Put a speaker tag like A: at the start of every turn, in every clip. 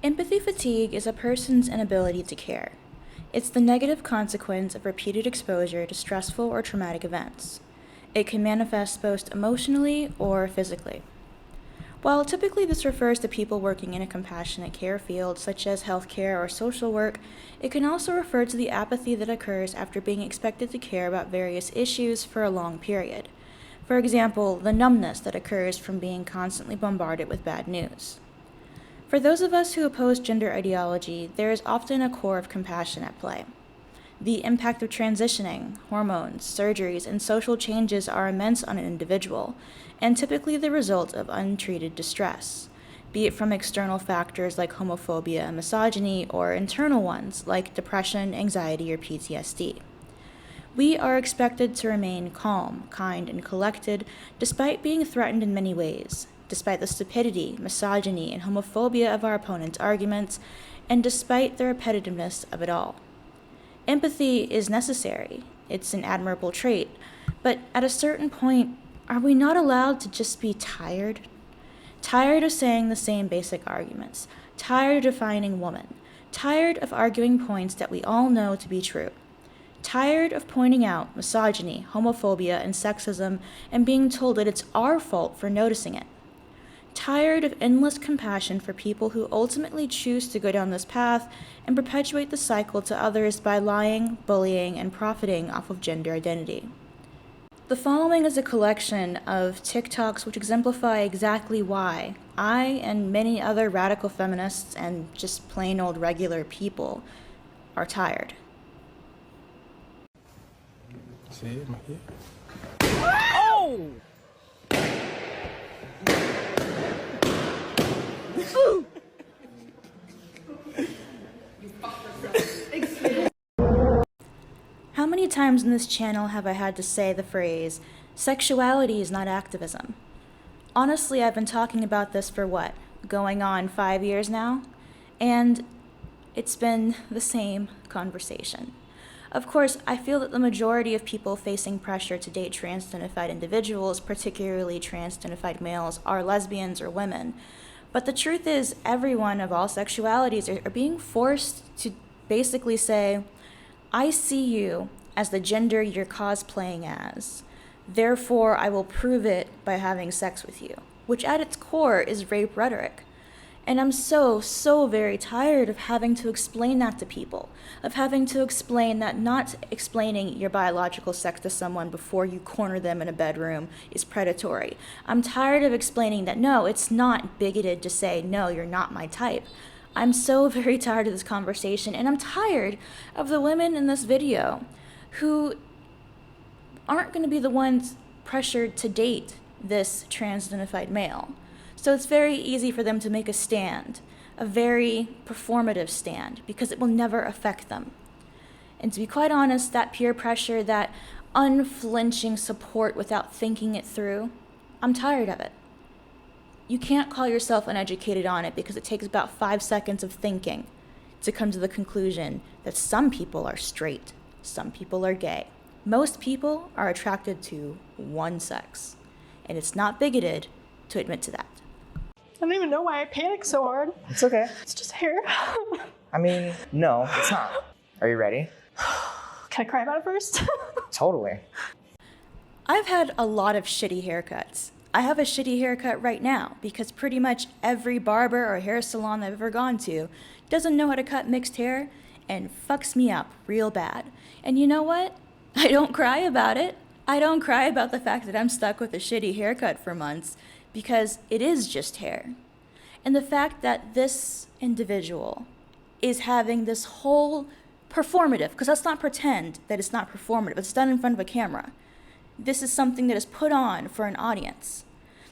A: Empathy fatigue is a person's inability to care. It's the negative consequence of repeated exposure to stressful or traumatic events. It can manifest both emotionally or physically. While typically this refers to people working in a compassionate care field, such as healthcare or social work, it can also refer to the apathy that occurs after being expected to care about various issues for a long period. For example, the numbness that occurs from being constantly bombarded with bad news. For those of us who oppose gender ideology, there is often a core of compassion at play. The impact of transitioning, hormones, surgeries, and social changes are immense on an individual, and typically the result of untreated distress, be it from external factors like homophobia and misogyny, or internal ones like depression, anxiety, or PTSD. We are expected to remain calm, kind, and collected despite being threatened in many ways, despite the stupidity, misogyny, and homophobia of our opponents' arguments, and despite the repetitiveness of it all. Empathy is necessary. It's an admirable trait. But at a certain point, are we not allowed to just be tired? Tired of saying the same basic arguments, tired of defining woman, tired of arguing points that we all know to be true, tired of pointing out misogyny, homophobia, and sexism and being told that it's our fault for noticing it. Tired of endless compassion for people who ultimately choose to go down this path and perpetuate the cycle to others by lying, bullying, and profiting off of gender identity. The following is a collection of TikToks which exemplify exactly why I and many other radical feminists and just plain old regular people are tired.
B: See,
C: Oh!
A: How many times in this channel have I had to say the phrase, sexuality is not activism? Honestly, I've been talking about this for what, going on 5 years now? And it's been the same conversation. Of course, I feel that the majority of people facing pressure to date trans-identified individuals, particularly trans-identified males, are lesbians or women. But the truth is, everyone of all sexualities are being forced to basically say, I see you as the gender you're cosplaying as. Therefore, I will prove it by having sex with you, which at its core is rape rhetoric. And I'm so very tired of having to explain that to people, of having to explain that not explaining your biological sex to someone before you corner them in a bedroom is predatory. I'm tired of explaining that no, it's not bigoted to say, no, you're not my type. I'm so very tired of this conversation, and I'm tired of the women in this video who aren't going to be the ones pressured to date this trans-identified male. So it's very easy for them to make a stand, a very performative stand, because it will never affect them. And to be quite honest, that peer pressure, that unflinching support without thinking it through, I'm tired of it. You can't call yourself uneducated on it because it takes about 5 seconds of thinking to come to the conclusion that some people are straight, some people are gay. Most people are attracted to one sex, and it's not bigoted to admit to that.
C: I don't even know why I panicked so hard.
D: It's okay.
C: It's just hair.
D: I mean, no, it's not. Are you ready?
C: Can I cry about it first?
D: Totally.
A: I've had a lot of shitty haircuts. I have a shitty haircut right now because pretty much every barber or hair salon I've ever gone to doesn't know how to cut mixed hair and fucks me up real bad. And you know what? I don't cry about it. I don't cry about the fact that I'm stuck with a shitty haircut for months because it is just hair. And the fact that this individual is having this whole performative, because let's not pretend that it's not performative, it's done in front of a camera. This is something that is put on for an audience.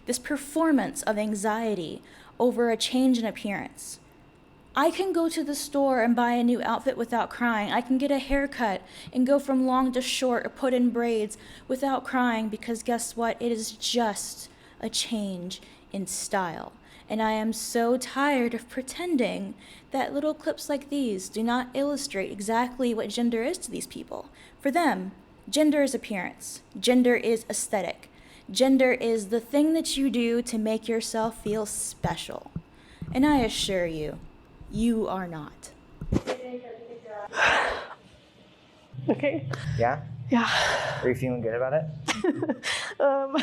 A: This performance of anxiety over a change in appearance. I can go to the store and buy a new outfit without crying. I can get a haircut and go from long to short or put in braids without crying because guess what? It is just a change in style. And I am so tired of pretending that little clips like these do not illustrate exactly what gender is to these people. For them, gender is appearance. Gender is aesthetic. Gender is the thing that you do to make yourself feel special. And I assure you, You are not.
C: Okay.
D: Yeah?
C: Yeah.
D: Are you feeling good about it?
C: I'm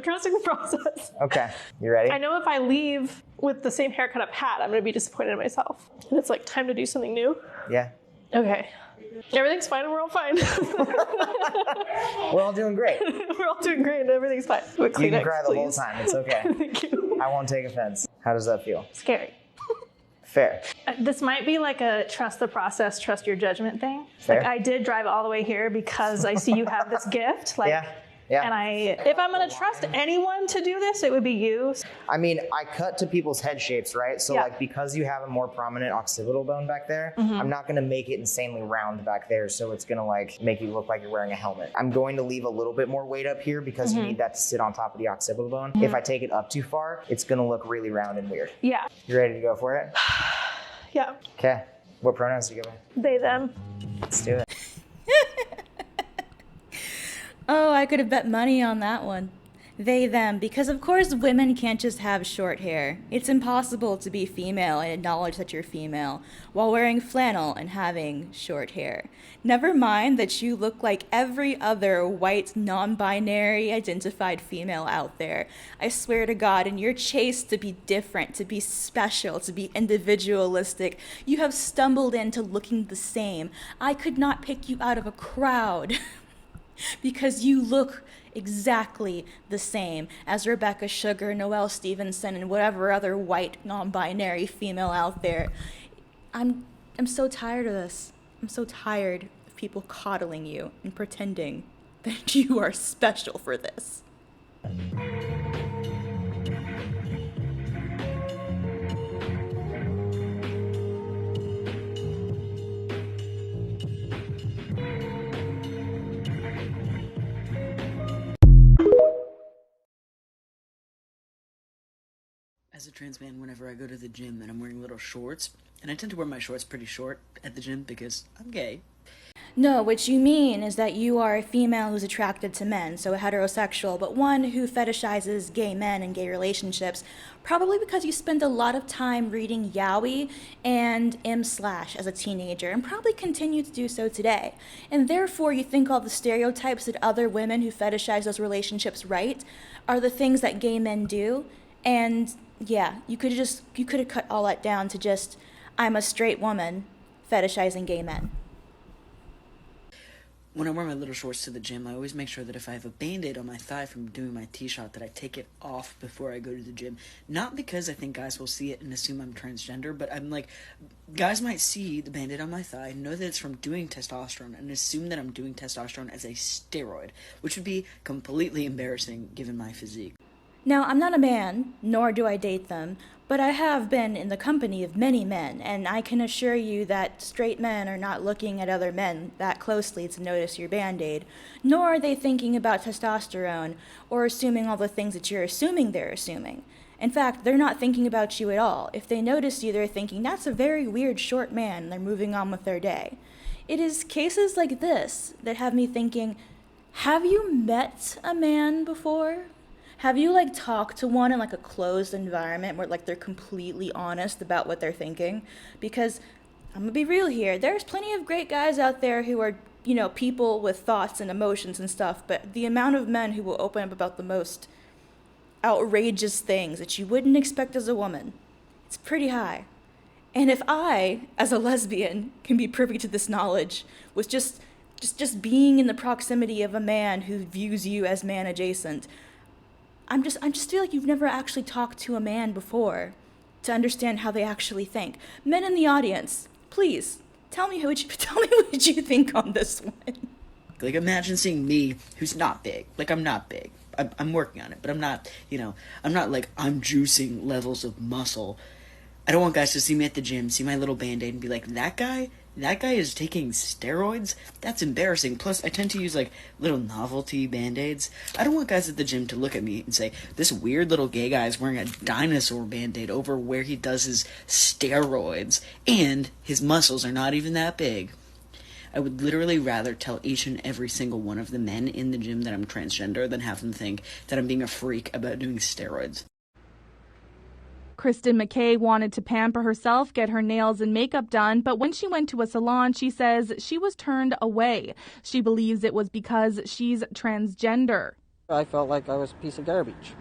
C: trusting the process.
D: Okay. You ready?
C: I know if I leave with the same haircut I've had, I'm going to be disappointed in myself. And it's like time to do something new.
D: Yeah.
C: Okay. Everything's fine and we're all fine.
D: We're all doing great.
C: We're all doing great and everything's fine. But
D: You can
C: Kleenex,
D: cry the whole
C: please.
D: time. It's okay.
C: Thank you.
D: I won't take offense. How does that feel?
C: Scary.
D: Fair.
C: This might be like a trust the process, trust your judgment thing.
D: Fair.
C: Like I did drive all the way here because I see you have this gift. Like,
D: Yeah. Yeah.
C: and if I'm gonna trust anyone to do this, it would be you.
D: I mean, I cut to people's head shapes, right? So
C: Yeah.
D: like because you have a more prominent occipital bone back there, I'm not gonna make it insanely round back there, so it's gonna like make you look like you're wearing a helmet. I'm going to leave a little bit more weight up here because you need that to sit on top of the occipital bone. If I take it up too far, it's gonna look really round and weird.
C: Yeah.
D: You ready to go for it?
C: Yeah.
D: Okay. What pronouns do you go with?
C: They, them.
D: Let's do it.
A: Oh, I could have bet money on that one. They, them, because of course women can't just have short hair. It's impossible to be female and acknowledge that you're female while wearing flannel and having short hair. Never mind that you look like every other white, non-binary identified female out there. I swear to God, in your chase to be different, to be special, to be individualistic, you have stumbled into looking the same. I could not pick you out of a crowd. Because you look exactly the same as Rebecca Sugar, Noelle Stevenson, and whatever other white non-binary female out there. I'm so tired of this. I'm so tired of people coddling you and pretending that you are special for this.
B: As a trans man, whenever I go to the gym and I'm wearing little shorts, and I tend to wear my shorts pretty short at the gym because I'm gay.
A: No, what you mean is that you are a female who's attracted to men, so a heterosexual, but one who fetishizes gay men and gay relationships, probably because you spend a lot of time reading yaoi and M/ as a teenager, and probably continue to do so today. And therefore, you think all the stereotypes that other women who fetishize those relationships write are the things that gay men do, and yeah, you could have cut all that down to just, I'm a straight woman fetishizing gay men.
B: When I wear my little shorts to the gym, I always make sure that if I have a Band-Aid on my thigh from doing my T-shot, that I take it off before I go to the gym. Not because I think guys will see it and assume I'm transgender, but I'm like, guys might see the Band-Aid on my thigh, know that it's from doing testosterone, and assume that I'm doing testosterone as a steroid, which would be completely embarrassing given my physique.
A: Now, I'm not a man, nor do I date them, but I have been in the company of many men, and I can assure you that straight men are not looking at other men that closely to notice your Band-Aid, nor are they thinking about testosterone or assuming all the things that you're assuming they're assuming. In fact, they're not thinking about you at all. If they notice you, they're thinking, that's a very weird short man, and they're moving on with their day. It is cases like this that have me thinking, have you met a man before? Have you, talked to one in, a closed environment where, they're completely honest about what they're thinking? Because, I'm gonna be real here, there's plenty of great guys out there who are, people with thoughts and emotions and stuff, but the amount of men who will open up about the most outrageous things that you wouldn't expect as a woman, it's pretty high. And if I, as a lesbian, can be privy to this knowledge with just being in the proximity of a man who views you as man adjacent, I just feel like you've never actually talked to a man before to understand how they actually think. Men in the audience, please tell me what you think on this one.
B: Like, imagine seeing me, who's not big. Like, I'm not big. I'm working on it, but I'm not, I'm not I'm juicing levels of muscle. I don't want guys to see me at the gym, see my little Band-Aid, and be like, that guy is taking steroids? That's embarrassing. Plus, I tend to use, little novelty Band-Aids. I don't want guys at the gym to look at me and say, this weird little gay guy is wearing a dinosaur Band-Aid over where he does his steroids, and his muscles are not even that big. I would literally rather tell each and every single one of the men in the gym that I'm transgender than have them think that I'm being a freak about doing steroids.
E: Kristen McKay wanted to pamper herself, get her nails and makeup done, but when she went to a salon, she says she was turned away. She believes it was because she's transgender.
F: I felt like I was a piece of garbage.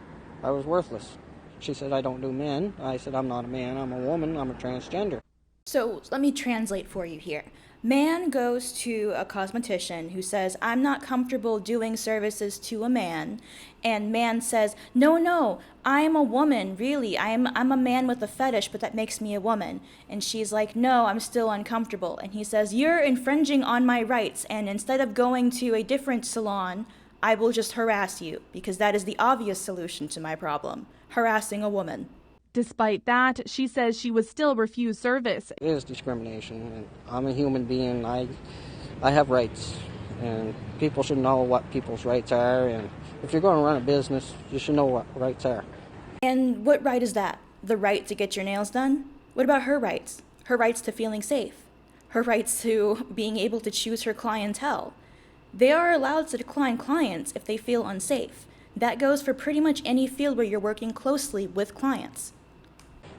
F: I was worthless. She said, I don't do men. I said, I'm not a man, I'm a woman, I'm a transgender.
A: So let me translate for you here. Man goes to a cosmetician who says, I'm not comfortable doing services to a man. And man says, no, I am a woman, really. I'm a man with a fetish, but that makes me a woman. And she's like, no, I'm still uncomfortable. And he says, you're infringing on my rights. And instead of going to a different salon, I will just harass you, because that is the obvious solution to my problem, harassing a woman.
E: Despite that, she says she would still refuse service.
F: It is discrimination. And I'm a human being. I have rights. And people should know what people's rights are. And if you're going to run a business, you should know what rights are.
A: And what right is that? The right to get your nails done? What about her rights? Her rights to feeling safe? Her rights to being able to choose her clientele? They are allowed to decline clients if they feel unsafe. That goes for pretty much any field where you're working closely with clients.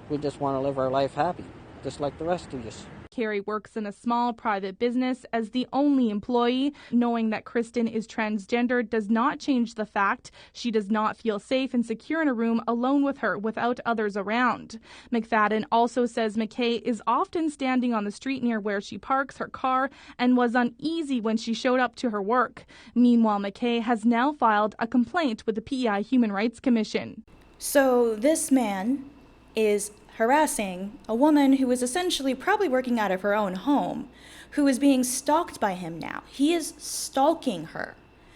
F: We just want to live our life happy, just like the rest of us.
E: Carrie works in a small private business as the only employee. Knowing that Kristen is transgender does not change the fact she does not feel safe and secure in a room alone with her without others around. McFadden also says McKay is often standing on the street near where she parks her car and was uneasy when she showed up to her work. Meanwhile, McKay has now filed a complaint with the PEI Human Rights Commission.
A: So this man is harassing a woman who is essentially probably working out of her own home, who is being stalked by him now. He is stalking her.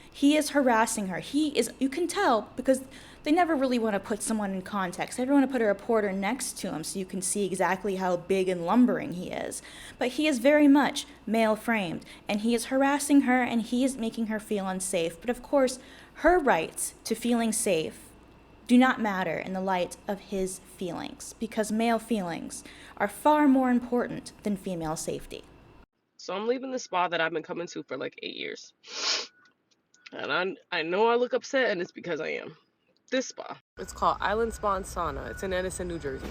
A: He is harassing her. You can tell, because they never really want to put someone in context. They never want to put a reporter next to him so you can see exactly how big and lumbering he is. But he is very much male-framed, and he is harassing her, and he is making her feel unsafe. But of course, her rights to feeling safe do not matter in the light of his feelings, because male feelings are far more important than female safety.
G: So I'm leaving the spa that I've been coming to for like 8 years. And I know I look upset, and it's because I am. This spa. It's called Island Spa and Sauna. It's in Edison, New Jersey.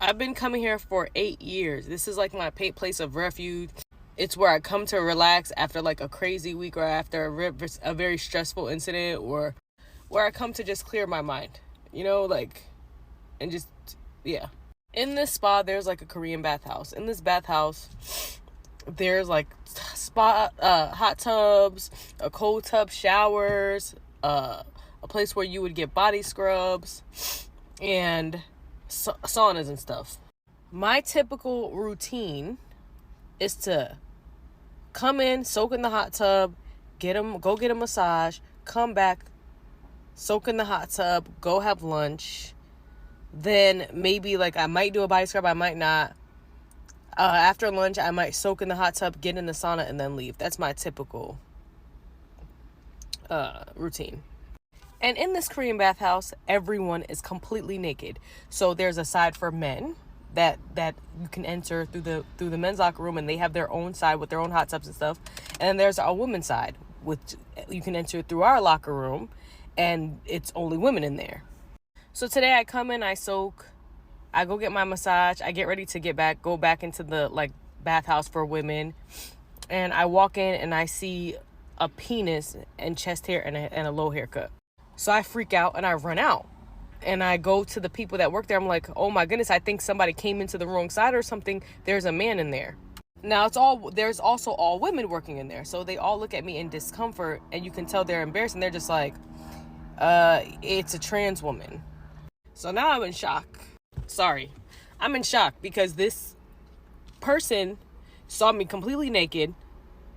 G: I've been coming here for 8 years. This is like my place of refuge. It's where I come to relax after like a crazy week or after a very stressful incident, or where I come to just clear my mind, and just, yeah. In this spa, there's like a Korean bathhouse. In this bathhouse, there's like hot tubs, a cold tub, showers, a place where you would get body scrubs, and saunas and stuff. My typical routine is to come in, soak in the hot tub, go get a massage, come back, soak in the hot tub, go have lunch. Then maybe like I might do a body scrub, I might not. After lunch, I might soak in the hot tub, get in the sauna, and then leave. That's my typical routine. And in this Korean bathhouse, everyone is completely naked. So there's a side for men that you can enter through the men's locker room, and they have their own side with their own hot tubs and stuff. And then there's a women's side, which you can enter through our locker room, and it's only women in there. So today I come in, I soak, I go get my massage, I get ready to go back into the like bathhouse for women, and I walk in and I see a penis and chest hair and a low haircut. So I freak out and I run out. And I go to the people that work there. I'm like, oh my goodness, I think somebody came into the wrong side or something. There's a man in there. Now there's also all women working in there. So they all look at me in discomfort, and you can tell they're embarrassed, and they're just like, it's a trans woman. So now I'm in shock. Sorry. I'm in shock because this person saw me completely naked,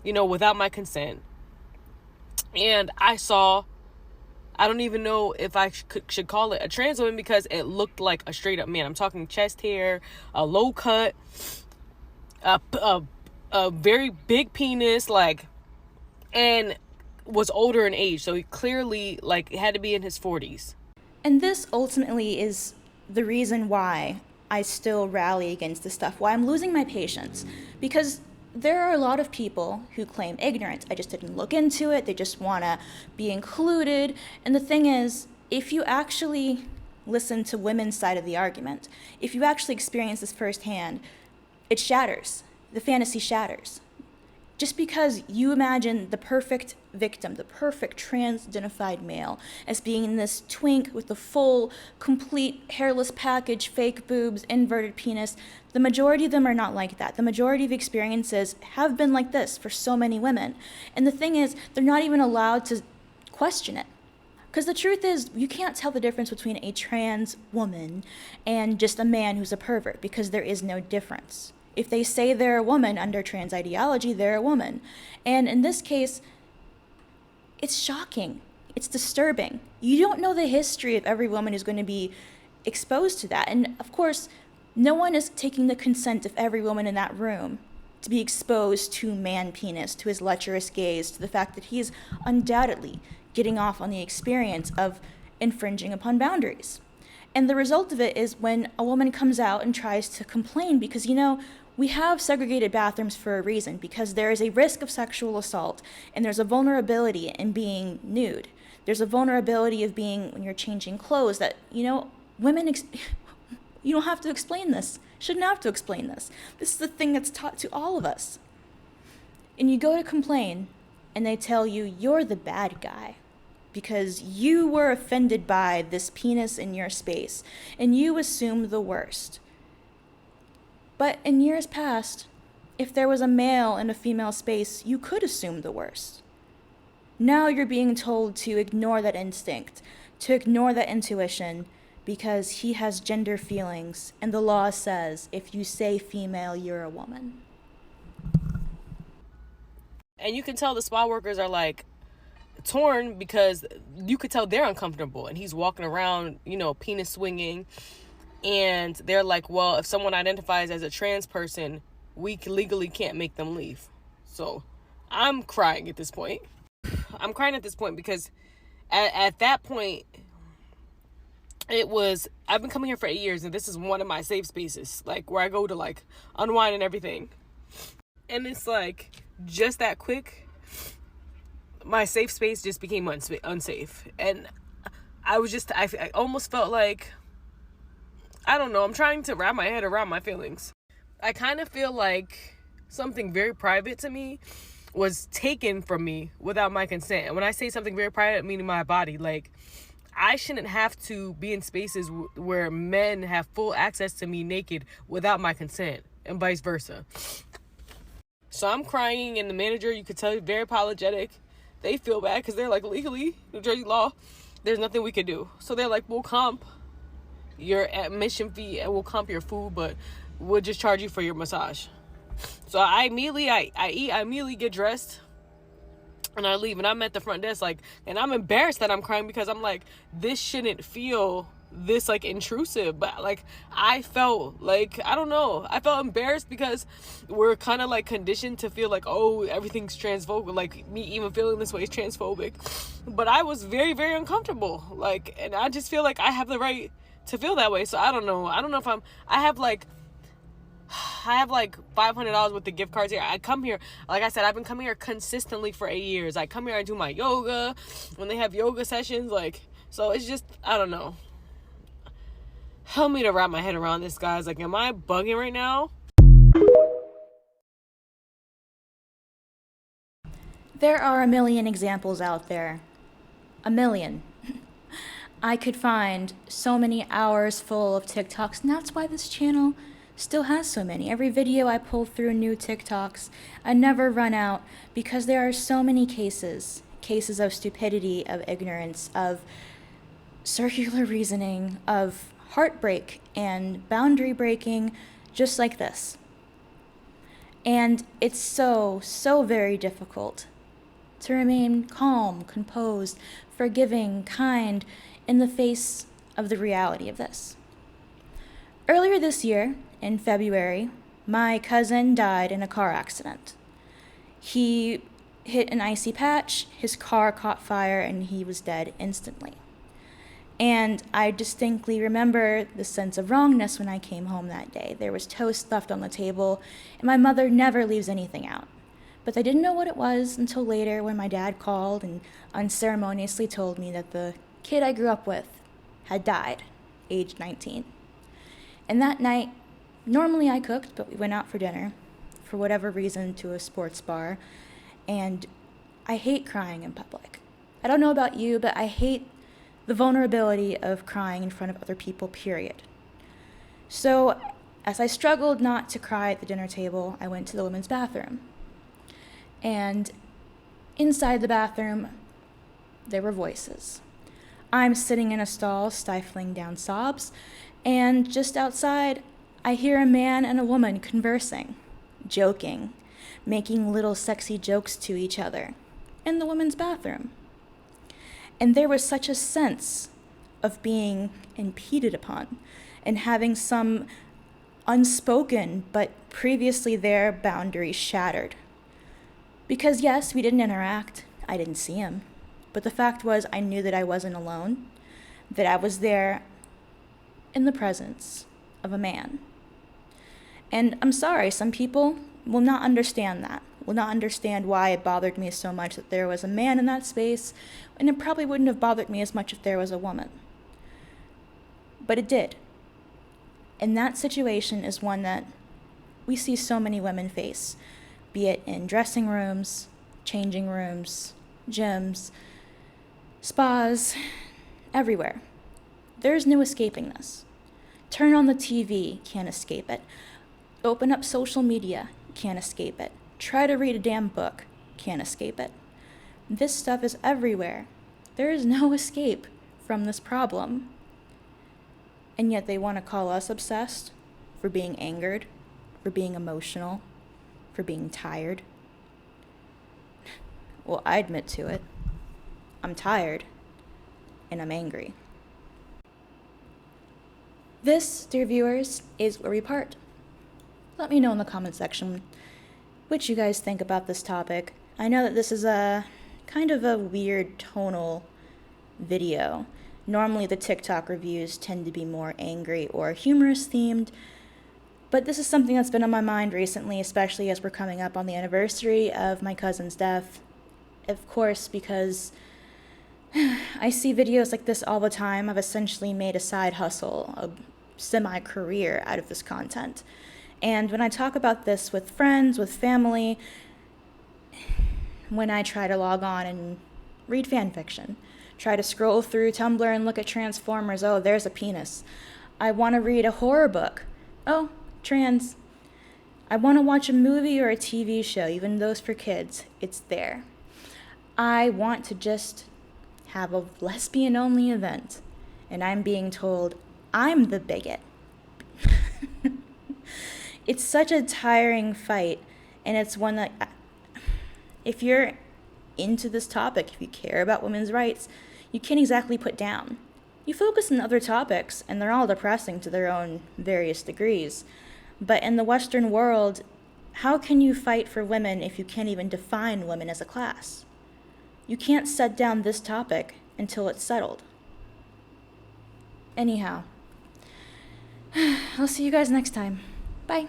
G: without my consent. And I don't even know if I should call it a trans woman, because it looked like a straight up man. I'm talking chest hair, a low cut, a very big penis, and was older in age. So he clearly had to be in his 40s.
A: And this ultimately is the reason why I still rally against this stuff, why I'm losing my patience, because there are a lot of people who claim ignorance. I just didn't look into it. They just want to be included. And the thing is, if you actually listen to women's side of the argument, if you actually experience this firsthand, it shatters. The fantasy shatters. Just because you imagine the perfect victim, the perfect trans-identified male, as being this twink with the full, complete, hairless package, fake boobs, inverted penis, the majority of them are not like that. The majority of experiences have been like this for so many women. And the thing is, they're not even allowed to question it. Because the truth is, you can't tell the difference between a trans woman and just a man who's a pervert, because there is no difference. If they say they're a woman under trans ideology, they're a woman. And in this case, it's shocking. It's disturbing. You don't know the history of every woman who's going to be exposed to that. And of course, no one is taking the consent of every woman in that room to be exposed to man penis, to his lecherous gaze, to the fact that he's undoubtedly getting off on the experience of infringing upon boundaries. And the result of it is when a woman comes out and tries to complain, because, we have segregated bathrooms for a reason, because there is a risk of sexual assault, and there's a vulnerability in being nude. There's a vulnerability of being, when you're changing clothes, that, women, you don't have to explain this. Shouldn't have to explain this. This is the thing that's taught to all of us. And you go to complain, and they tell you you're the bad guy because you were offended by this penis in your space, and you assume the worst. But in years past, if there was a male in a female space, you could assume the worst. Now you're being told to ignore that instinct, to ignore that intuition, because he has gender feelings, and the law says if you say female, you're a woman.
G: And you can tell the spa workers are like torn, because you could tell they're uncomfortable, and he's walking around, penis swinging, and they're like, well, if someone identifies as a trans person, we legally can't make them leave. So I'm crying at this point. Because at that point, I've been coming here for 8 years, and this is one of my safe spaces, like where I go to like unwind and everything. And it's like, just that quick, my safe space just became unsafe. And I almost felt like, I don't know, I'm trying to wrap my head around my feelings. I kind of feel like something very private to me was taken from me without my consent. And when I say something very private, meaning my body, like, I shouldn't have to be in spaces where men have full access to me naked without my consent, and vice versa. So I'm crying, and the manager, you could tell, is very apologetic. They feel bad because they're like, legally, New Jersey law, there's nothing we could do. So they're like, we'll comp your admission fee and we'll comp your food, but we'll just charge you for your massage. So I immediately get dressed, and I leave, and I'm at the front desk, like, and I'm embarrassed that I'm crying, because I'm like, this shouldn't feel this like intrusive, but like I felt like, I don't know, I felt embarrassed because we're kind of like conditioned to feel like, oh, everything's transphobic, like me even feeling this way is transphobic. But I was very, very uncomfortable, like, and I just feel like I have the right to feel that way. So I don't know if I have like $500 with the gift cards here. I come here, like I said, I've been coming here consistently for 8 years. I come here, I do my yoga when they have yoga sessions, like, so it's just, I don't know. Help me to wrap my head around this, guys. Like, am I bugging right now?
A: There are a million examples out there. A million. I could find so many hours full of TikToks, and that's why this channel still has so many. Every video I pull through new TikToks. I never run out, because there are so many cases of stupidity, of ignorance, of circular reasoning, of heartbreak and boundary breaking, just like this. And it's so very difficult to remain calm, composed, forgiving, kind in the face of the reality of this. Earlier this year, in February, my cousin died in a car accident. He hit an icy patch, his car caught fire, and he was dead instantly. And I distinctly remember the sense of wrongness when I came home that day. There was toast left on the table, and my mother never leaves anything out. But I didn't know what it was until later, when my dad called and unceremoniously told me that the kid I grew up with had died, age 19. And that night, normally I cooked, but we went out for dinner, for whatever reason, to a sports bar, and I hate crying in public. I don't know about you, but I hate the vulnerability of crying in front of other people, period. So, as I struggled not to cry at the dinner table, I went to the women's bathroom. And inside the bathroom, there were voices. I'm sitting in a stall, stifling down sobs, and just outside, I hear a man and a woman conversing, joking, making little sexy jokes to each other in the women's bathroom. And there was such a sense of being impeded upon and having some unspoken but previously there boundaries shattered. Because yes, we didn't interact. I didn't see him. But the fact was, I knew that I wasn't alone, that I was there in the presence of a man. And I'm sorry, some people will not understand that, will not understand why it bothered me so much that there was a man in that space, and it probably wouldn't have bothered me as much if there was a woman. But it did. And that situation is one that we see so many women face, be it in dressing rooms, changing rooms, gyms, spas, everywhere. There's no escaping this. Turn on the TV, can't escape it. Open up social media, can't escape it. Try to read a damn book, can't escape it. This stuff is everywhere. There is no escape from this problem. And yet they want to call us obsessed for being angered, for being emotional, for being tired. Well, I admit to it. I'm tired, and I'm angry. This, dear viewers, is where we part. Let me know in the comment section what you guys think about this topic. I know that this is a kind of a weird tonal video. Normally the TikTok reviews tend to be more angry or humorous themed, but this is something that's been on my mind recently, especially as we're coming up on the anniversary of my cousin's death. Of course, because I see videos like this all the time. I've essentially made a side hustle, a semi-career out of this content. And when I talk about this with friends, with family, when I try to log on and read fan fiction, try to scroll through Tumblr and look at Transformers, oh, there's a penis. I want to read a horror book. Oh, trans. I want to watch a movie or a TV show, even those for kids. It's there. I want to just have a lesbian-only event, and I'm being told I'm the bigot. It's such a tiring fight, and it's one that, if you're into this topic, if you care about women's rights, you can't exactly put down. You focus on other topics, and they're all depressing to their own various degrees. But in the Western world, how can you fight for women if you can't even define women as a class? You can't set down this topic until it's settled. Anyhow, I'll see you guys next time. Bye.